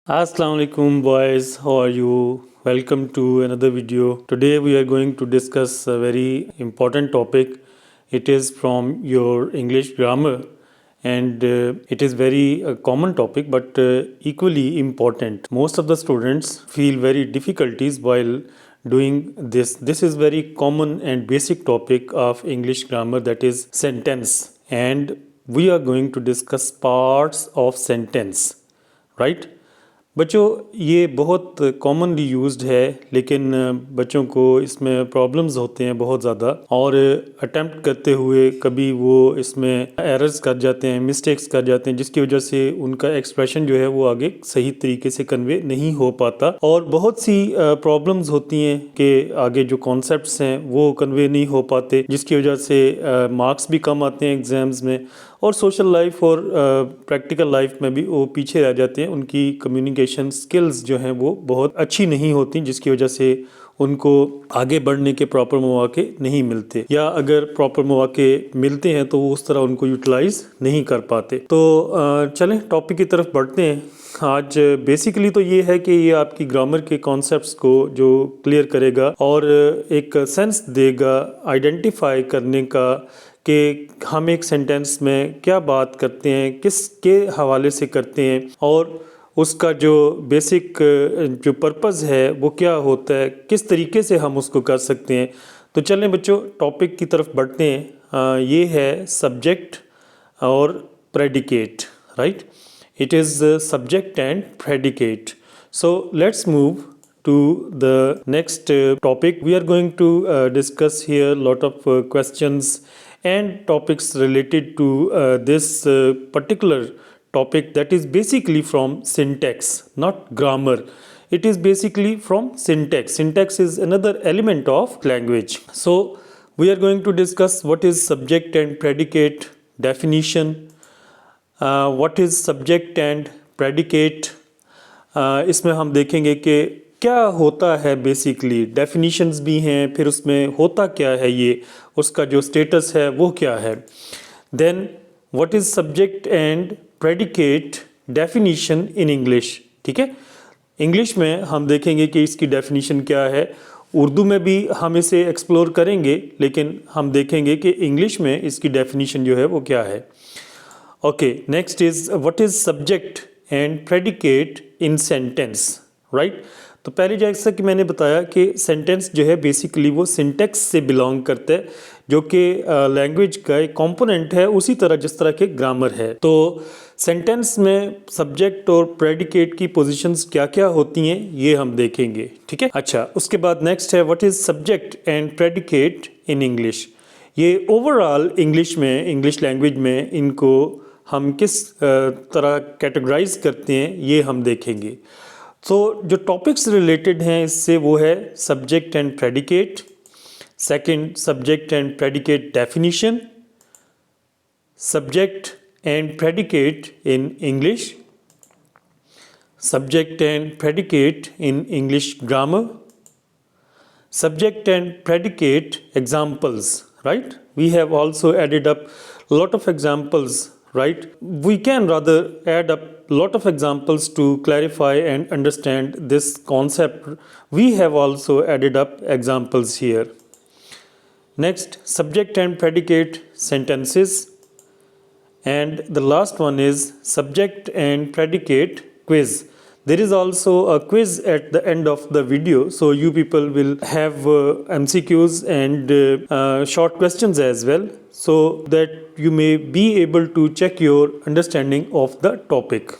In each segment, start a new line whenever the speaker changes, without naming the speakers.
Assalamu alaikum boys, how are you? Welcome to another video. Today we are going to discuss a very important topic. It is from your English grammar and it is very common topic but equally important. Most of the students feel very difficulties while doing this. This is very common and basic topic of English grammar, that is sentence, and we are going to discuss parts of sentence, right? बच्चों ये बहुत commonly used है, लेकिन बच्चों को इसमें problems होते हैं बहुत ज़्यादा, और अटेम्प्ट करते हुए कभी वो इसमें एरर्स कर जाते हैं, मिस्टेक्स कर जाते हैं, जिसकी वजह से उनका एक्सप्रेशन जो है वो आगे सही तरीके से कन्वे नहीं हो पाता। और बहुत सी प्रॉब्लम्स होती हैं कि आगे जो कॉन्सेप्ट्स हैं वो कन्वे नहीं हो पाते, जिसकी वजह से मार्क्स भी कम आते हैं एग्ज़ाम्स में, और सोशल लाइफ और प्रैक्टिकल लाइफ में भी वो पीछे रह जाते हैं। उनकी कम्युनिकेशन स्किल्स जो हैं वो बहुत अच्छी नहीं होती, जिसकी वजह से उनको आगे बढ़ने के प्रॉपर मौके नहीं मिलते, या अगर प्रॉपर मौके मिलते हैं तो वो उस तरह उनको यूटिलाइज नहीं कर पाते। तो चलें टॉपिक की तरफ बढ़ते हैं। आज बेसिकली तो ये है कि ये आपकी ग्रामर के कॉन्सेप्ट्स को जो क्लियर करेगा और एक सेंस देगा आइडेंटिफाई करने का कि हम एक सेंटेंस में क्या बात करते हैं, किसके हवाले से करते हैं, और उसका जो बेसिक जो पर्पज़ है वो क्या होता है, किस तरीके से हम उसको कर सकते हैं। तो चलें बच्चों टॉपिक की तरफ बढ़ते हैं। ये है सब्जेक्ट और predicate, right? It is subject and predicate. So let's move to the next topic. We are going to discuss here lot of questions and topics related to this particular topic, that is basically from syntax, not grammar. It is basically from syntax. Syntax is another element of language. So we are going to discuss what is subject and predicate, definition, what is subject and predicate. इसमें हम देखेंगे कि क्या होता है basically, definitions भी हैं, फिर उसमें होता क्या है, ये उसका जो स्टेटस है वो क्या है। Then what is subject and predicate definition in English, ठीक है। इंग्लिश में हम देखेंगे कि इसकी डेफिनीशन क्या है, उर्दू में भी हम इसे एक्सप्लोर करेंगे, लेकिन हम देखेंगे कि इंग्लिश में इसकी डेफिनीशन जो है वो क्या है। Okay, next is what is subject and predicate in sentence, right. तो पहले जैसा कि मैंने बताया कि सेंटेंस जो है बेसिकली वो सिंटैक्स से बिलोंग करता है, जो कि लैंग्वेज का एक कंपोनेंट है, उसी तरह जिस तरह के ग्रामर है। तो सेंटेंस में सब्जेक्ट और प्रेडिकेट की पोजीशंस क्या क्या होती हैं ये हम देखेंगे, ठीक है। अच्छा, उसके बाद नेक्स्ट है what is subject and predicate in English. ये ओवरऑल इंग्लिश में, इंग्लिश लैंग्वेज में इनको हम किस तरह कैटेगराइज करते हैं ये हम देखेंगे। तो जो टॉपिक्स रिलेटेड हैं इससे वो है subject and predicate, second subject and predicate definition, subject and predicate in English, subject and predicate in English grammar, subject and predicate examples, right? We have also added up lot of examples, right? We can rather add up lot of examples to clarify and understand this concept. We have also added up examples here. Next, subject and predicate sentences, and the last one is subject and predicate quiz. There is also a quiz at the end of the video, so you people will have MCQs and short questions as well, so that you may be able to check your understanding of the topic.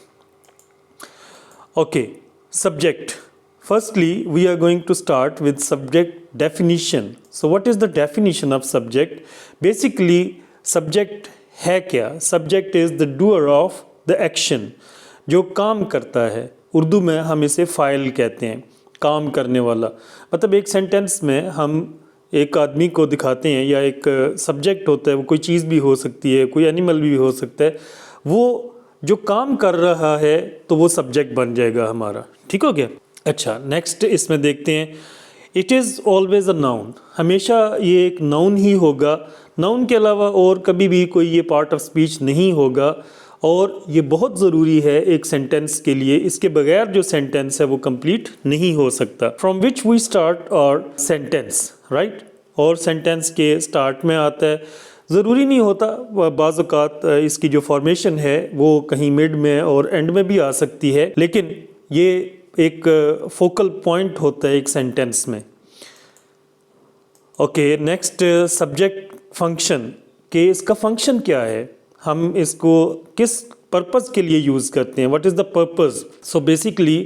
Okay, subject. Firstly, we are going to start with subject definition. So what is the definition of subject? Basically, subject है क्या? Subject is the doer of the action, जो काम करता है। उर्दू में हम इसे file कहते हैं, काम करने वाला। मतलब एक सेंटेंस में हम एक आदमी को दिखाते हैं, या एक सब्जेक्ट होता है, वो कोई चीज़ भी हो सकती है, कोई एनिमल भी हो सकता है, वो जो काम कर रहा है तो वो सब्जेक्ट बन जाएगा हमारा, ठीक हो गया। अच्छा, नेक्स्ट इसमें देखते हैं, it is always a noun. हमेशा ये एक नाउन ही होगा, नाउन के अलावा और कभी भी कोई ये पार्ट ऑफ स्पीच नहीं होगा। और ये बहुत ज़रूरी है एक सेंटेंस के लिए, इसके बगैर जो सेंटेंस है वो कंप्लीट नहीं हो सकता। फ्रॉम विच वी स्टार्ट और सेंटेंस, राइट। और सेंटेंस के स्टार्ट में आता है, ज़रूरी नहीं होता, बाज़ औक़ात इसकी जो फॉर्मेशन है वो कहीं मिड में और एंड में भी आ सकती है, लेकिन ये एक फोकल पॉइंट होता है एक सेंटेंस में। ओके, नेक्स्ट सब्जेक्ट फंक्शन, कि इसका फंक्शन क्या है, हम इसको किस पर्पस के लिए यूज़ करते हैं, what is the purpose. So basically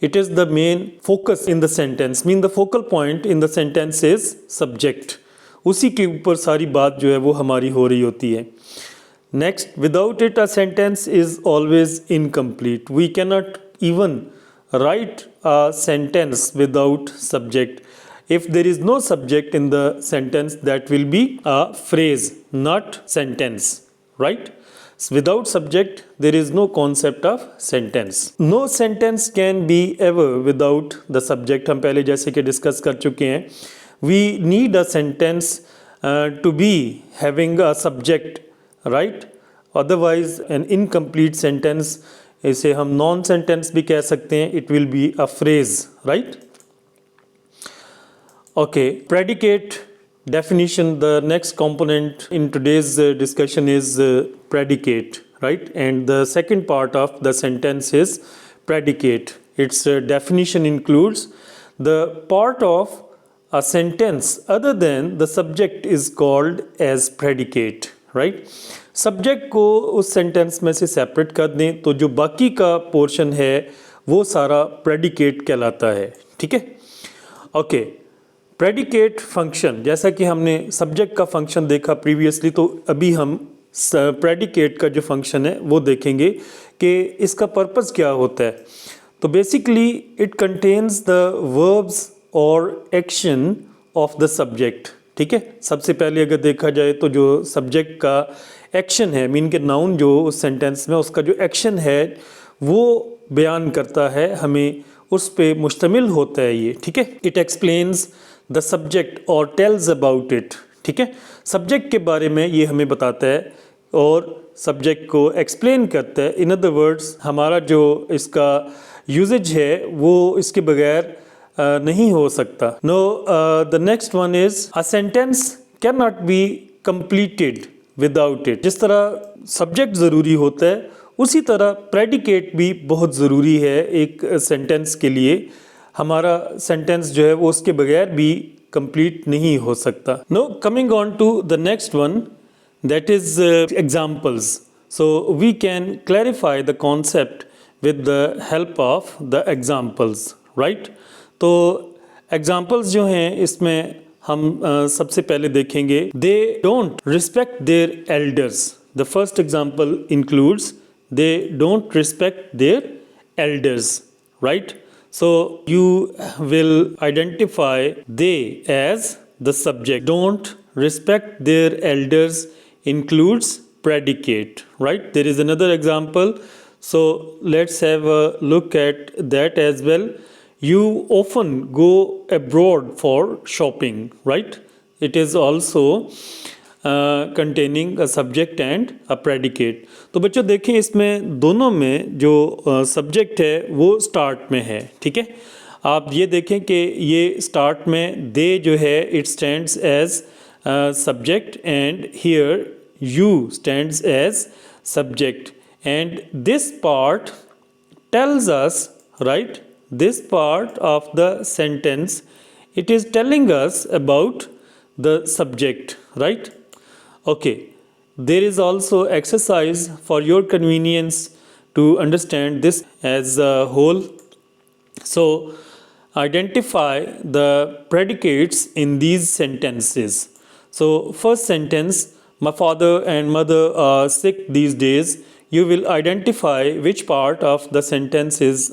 it is the main focus in the sentence, mean the focal point in the sentence is subject, उसी के ऊपर सारी बात जो है वो हमारी हो रही होती है। Next, without it a sentence is always incomplete, we can not even write a sentence without subject. If there is no subject in the sentence, that will be a phrase, not sentence, right? So without subject, there is no concept of sentence. No sentence can be ever without the subject. हम पहले जैसे कि discuss कर चुके हैं, we need a sentence to be having a subject, right? Otherwise, an incomplete sentence, इसे हम non sentence भी कह सकते हैं, it will be a phrase, right? Okay, predicate definition, the next component in today's discussion is predicate, right? And the second part of the sentence is predicate. Its definition includes the part of a sentence other than the subject is called as predicate, right? Subject को उस sentence में से separate कर दें तो जो बाकी का portion है वो सारा predicate कहलाता है, ठीक है? Okay. प्रेडिकेट फंक्शन, जैसा कि हमने सब्जेक्ट का फंक्शन देखा प्रीवियसली, तो अभी हम प्रेडिकेट का जो फंक्शन है वो देखेंगे कि इसका पर्पस क्या होता है। तो basically it contains the verbs और एक्शन ऑफ द सब्जेक्ट, ठीक है। सबसे पहले अगर देखा जाए तो जो सब्जेक्ट का एक्शन है, मीन के नाउन जो उस सेंटेंस में उसका जो एक्शन है वो बयान करता है, हमें उस पे मुश्तमिल होता है ये, ठीक है। इट एक्सप्लेन्स द सब्जेक्ट और टेल्स अबाउट इट, ठीक है। सब्जेक्ट के बारे में ये हमें बताता है और सब्जेक्ट को एक्सप्लेन करता है। इन अदर वर्ड्स, हमारा जो इसका यूजेज है वो इसके बगैर नहीं हो सकता। No, the next one is a sentence can not be completed without it. जिस तरह सब्जेक्ट ज़रूरी होता है उसी तरह प्रेडिकेट भी बहुत ज़रूरी है एक सेंटेंस के लिए। हमारा सेंटेंस जो है वो उसके बगैर भी कंप्लीट नहीं हो सकता। No, coming on to the next one, that is examples. So we can clarify the concept with the help of the examples, right. तो एग्जाम्पल्स जो हैं इसमें हम सबसे पहले देखेंगे, they don't respect their elders. The first example includes they don't respect their elders, right? So you will identify they as the subject. Don't respect their elders includes predicate, right? There is another example, so let's have a look at that as well. You often go abroad for shopping, right? It is also containing a subject and a predicate. तो बच्चों देखें इसमें दोनों में जो subject है वो start में है, ठीक है। आप ये देखें कि ये स्टार्ट में दे जो है it stands as subject and here you stands as subject and this part tells us, right, this part of the sentence, it is telling us about the subject, right? Okay, there is also exercise for your convenience to understand this as a whole. So identify the predicates in these sentences. So first sentence, my father and mother are sick these days. You will identify which part of the sentence is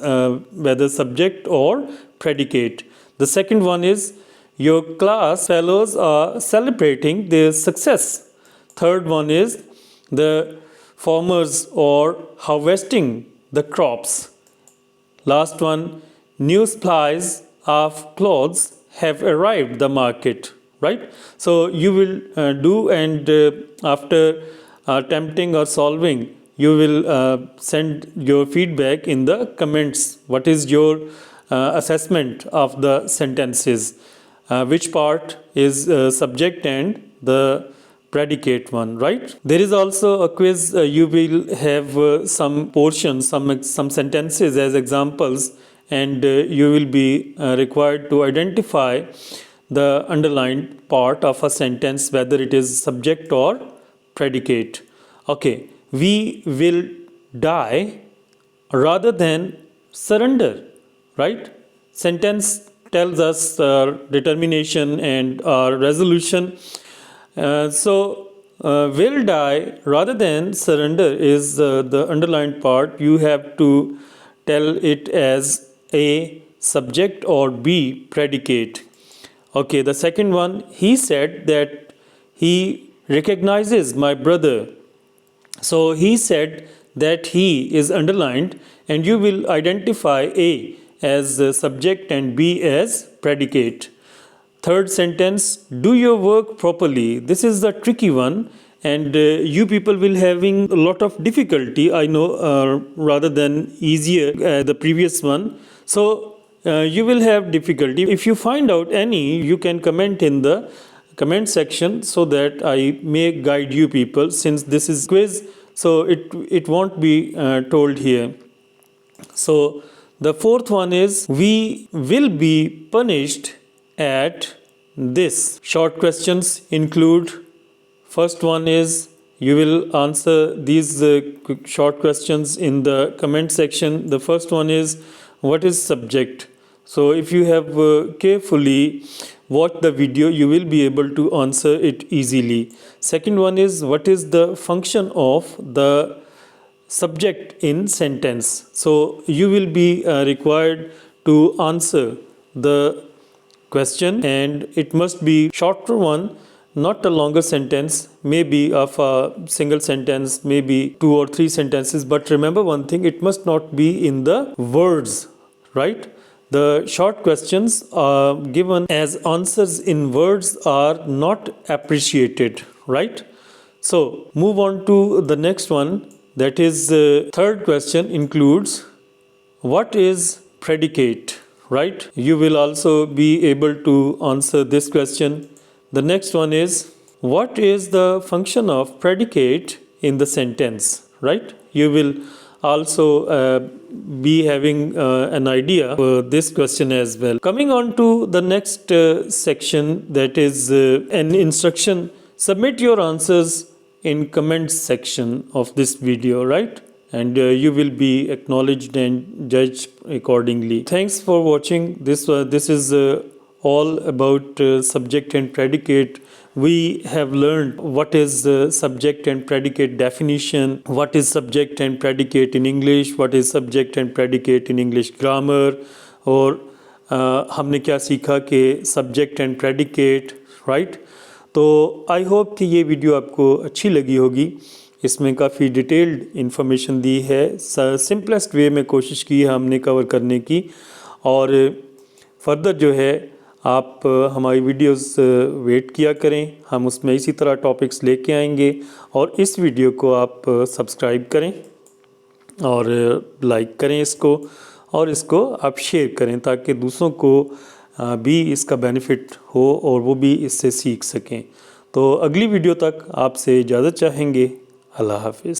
whether subject or predicate. The second one is, your class fellows are celebrating their success. Third one is, the farmers are harvesting the crops. Last one, new supplies of clothes have arrived the market, right? So you will do, and after attempting or solving, you will send your feedback in the comments. What is your assessment of the sentences? Which part is subject and the predicate one, right? There is also a quiz. You will have some portions, some sentences as examples, and you will be required to identify the underlined part of a sentence, whether it is subject or predicate. Okay, we will die rather than surrender, right? Sentence tells us determination and resolution. Will die rather than surrender is the underlined part. You have to tell it as A, subject, or B, predicate. Okay, the second one, he said that he recognizes my brother. So he said that he is underlined, and you will identify A as the subject and B as predicate. Third sentence, do your work properly. This is the tricky one, and you people will having a lot of difficulty, I know, rather than easier the previous one. So you will have difficulty. If you find out any, you can comment in the comment section so that I may guide you people. Since this is quiz, so it won't be told here. So the fourth one is, we will be punished at this. Short questions include, first one is, you will answer these short questions in the comment section. The first one is, what is subject? So if you have carefully watched the video, you will be able to answer it easily. Second one is, what is the function of the subject in sentence? So you will be required to answer the question, and it must be shorter one, not a longer sentence, maybe of a single sentence, maybe 2 or 3 sentences. But remember one thing, it must not be in the words, right? The short questions given as answers in words are not appreciated, right? So move on to the next one. That is, third question includes, what is predicate, right? You will also be able to answer this question. The next one is, what is the function of predicate in the sentence, right? You will also be having an idea for this question as well. Coming on to the next section, that is an instruction. Submit your answers in comments section of this video, right? And you will be acknowledged and judged accordingly. Thanks for watching. This is all about subject and predicate. We have learned what is subject and predicate definition, what is subject and predicate in English, what is subject and predicate in English grammar, और हमने क्या सीखा कि subject and predicate, right? तो I hope कि ये video आपको अच्छी लगी होगी. इसमें काफ़ी डिटेल्ड इन्फॉर्मेशन दी है, सिंपलेस्ट वे में कोशिश की है हमने कवर करने की. और फर्दर जो है आप हमारी वीडियोस वेट किया करें, हम उसमें इसी तरह टॉपिक्स लेके आएंगे. और इस वीडियो को आप सब्सक्राइब करें और लाइक करें इसको, और इसको आप शेयर करें ताकि दूसरों को भी इसका बेनिफिट हो और वो भी इससे सीख सकें. तो अगली वीडियो तक आपसे इजाज़त चाहेंगे. अल्लाह हाफिज़.